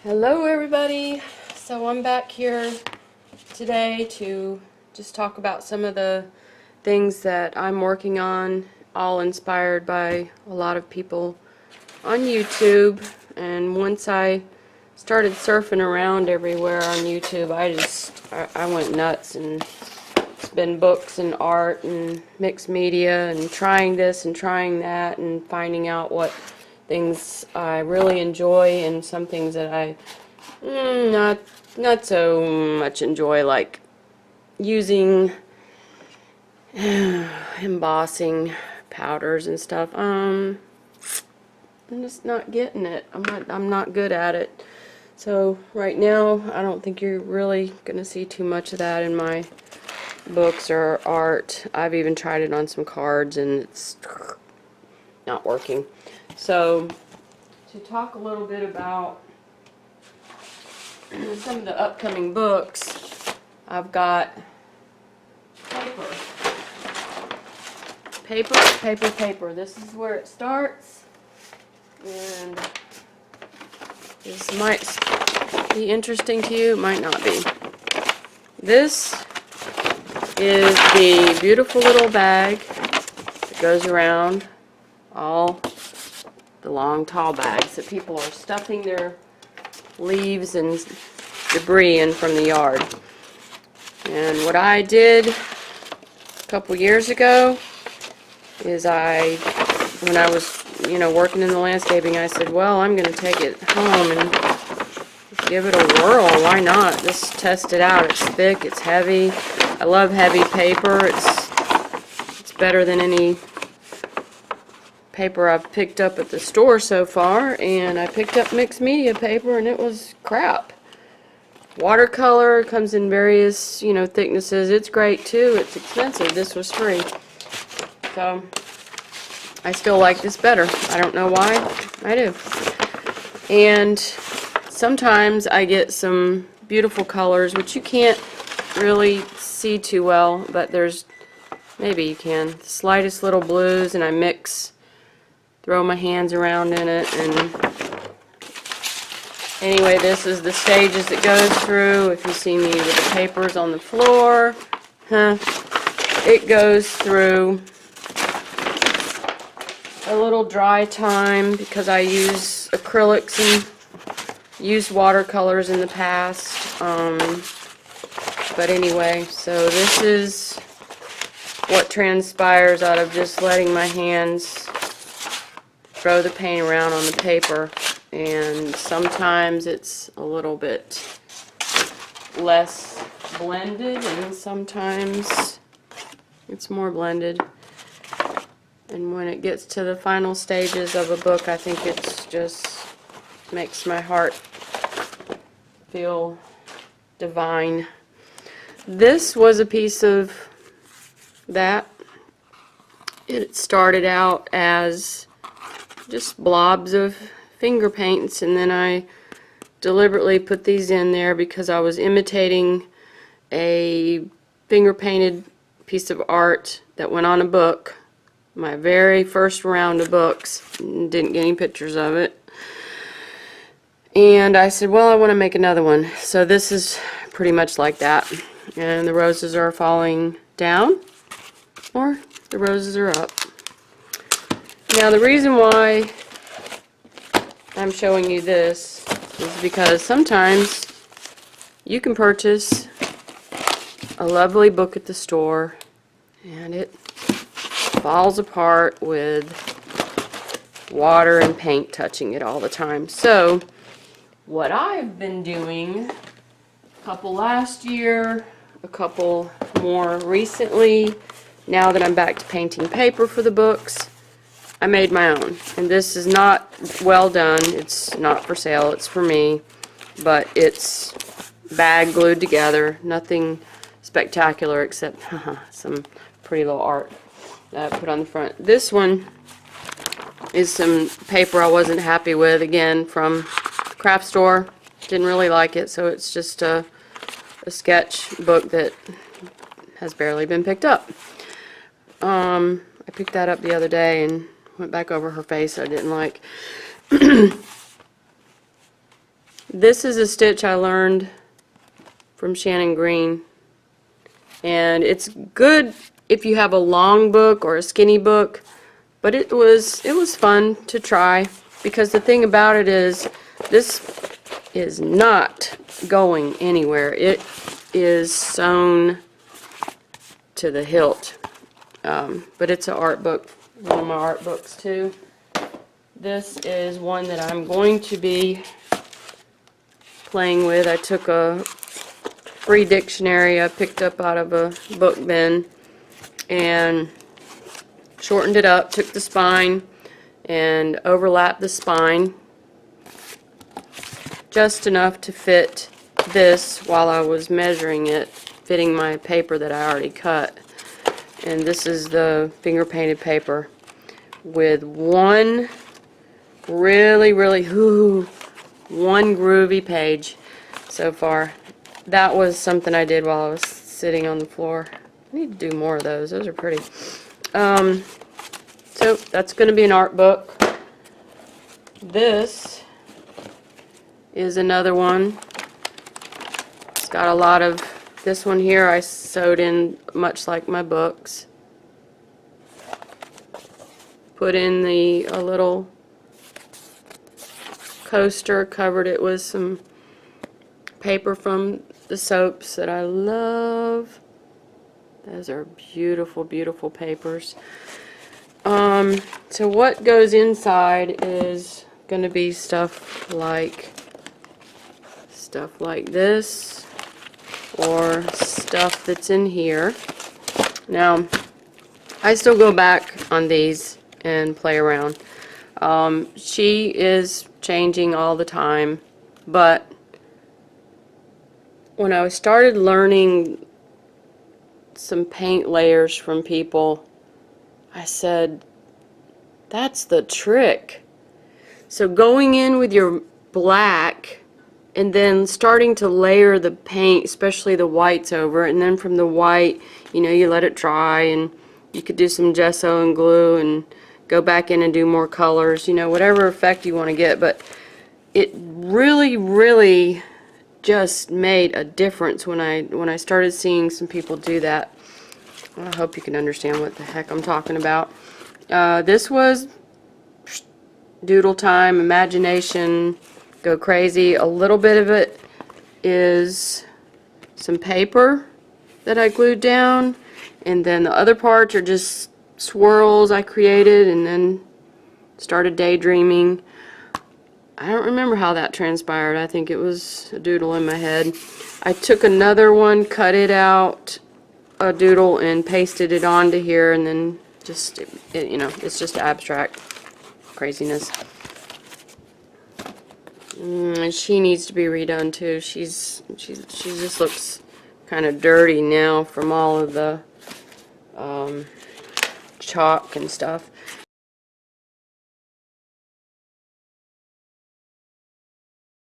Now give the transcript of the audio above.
Hello everybody. So I'm back here today to just talk about some of the things that I'm working on, all inspired by a lot of people on YouTube. And once I started surfing around everywhere on YouTube, I went nuts, and it's been books and art and mixed media and trying this and trying that and finding out what things I really enjoy and some things that I not so much enjoy, like using embossing powders and stuff. I'm just not getting it. I'm not good at it. So right now I don't think you're really gonna see too much of that in my books or art. I've even tried it on some cards and it's not working. So to talk a little bit about some of the upcoming books, I've got paper. Paper, paper, paper. This is where it starts, and this might be interesting to you, might not be. This is the beautiful little bag that goes around all the long tall bags that people are stuffing their leaves and debris in from the yard. And what I did a couple years ago is when I was, working in the landscaping, I said, well, I'm going to take it home and give it a whirl. Why not? Just test it out. It's thick, it's heavy. I love heavy paper. It's better than any paper I've picked up at the store so far, and I picked up mixed media paper and it was crap. Watercolor comes in various, thicknesses. It's great too. It's expensive. This was free. So I still like this better. I don't know why. I do. And sometimes I get some beautiful colors, which you can't really see too well, but maybe you can. The slightest little blues, and I throw my hands around in it, and anyway, this is the stages it goes through. If you see me with the papers on the floor, it goes through a little dry time because I use acrylics and used watercolors in the past. But anyway, so this is what transpires out of just letting my hands throw the paint around on the paper. And sometimes it's a little bit less blended, and sometimes it's more blended. And when it gets to the final stages of a book, I think it's just makes my heart feel divine. This was a piece of that. It started out as just blobs of finger paints, and then I deliberately put these in there because I was imitating a finger painted piece of art that went on a book, my very first round of books. Didn't get any pictures of it, and I said, well, I want to make another one. So this is pretty much like that, and the roses are falling down or the roses are up. Now the reason why I'm showing you this is because sometimes you can purchase a lovely book at the store and it falls apart with water and paint touching it all the time. So what I've been doing, a couple last year, a couple more recently, now that I'm back to painting paper for the books, I made my own. And this is not well done. It's not for sale. It's for me. But it's bag glued together. Nothing spectacular except some pretty little art that I put on the front. This one is some paper I wasn't happy with, again, from the craft store. Didn't really like it, so it's just a sketch book that has barely been picked up. I picked that up the other day and went back over her face I didn't like. This is a stitch I learned from Shannon Green, and it's good if you have a long book or a skinny book, but it was fun to try, because the thing about it is this is not going anywhere. It is sewn to the hilt, but it's an art book, one of my art books too. This is one that I'm going to be playing with. I took a free dictionary I picked up out of a book bin and shortened it up, took the spine and overlapped the spine just enough to fit this while I was measuring it, fitting my paper that I already cut. And this is the finger painted paper with one really one groovy page so far. That was something I did while I was sitting on the floor. I need to do more of those. Those are pretty. So that's going to be an art book. This is another one. It's got a lot of, this one here I sewed in much like my books. Put in a little coaster, covered it with some paper from the soaps that I love. Those are beautiful, beautiful papers. So what goes inside is going to be stuff like this, or stuff that's in here. Now, I still go back on these and play around. She is changing all the time, but when I started learning some paint layers from people, I said, that's the trick. So going in with your black and then starting to layer the paint, especially the whites over it, and then from the white, you know, you let it dry, and you could do some gesso and glue and go back in and do more colors, you know, whatever effect you want to get. But it really just made a difference when I started seeing some people do that. I hope you can understand what the heck I'm talking about. This was doodle time, imagination, go crazy. A little bit of it is some paper that I glued down, and then the other parts are just swirls I created and then started daydreaming. I don't remember how that transpired. I think it was a doodle in my head. I took another one, cut it out, a doodle, and pasted it onto here, and then just, you know, it's just abstract craziness. And she needs to be redone too. She just looks kind of dirty now from all of the chalk and stuff.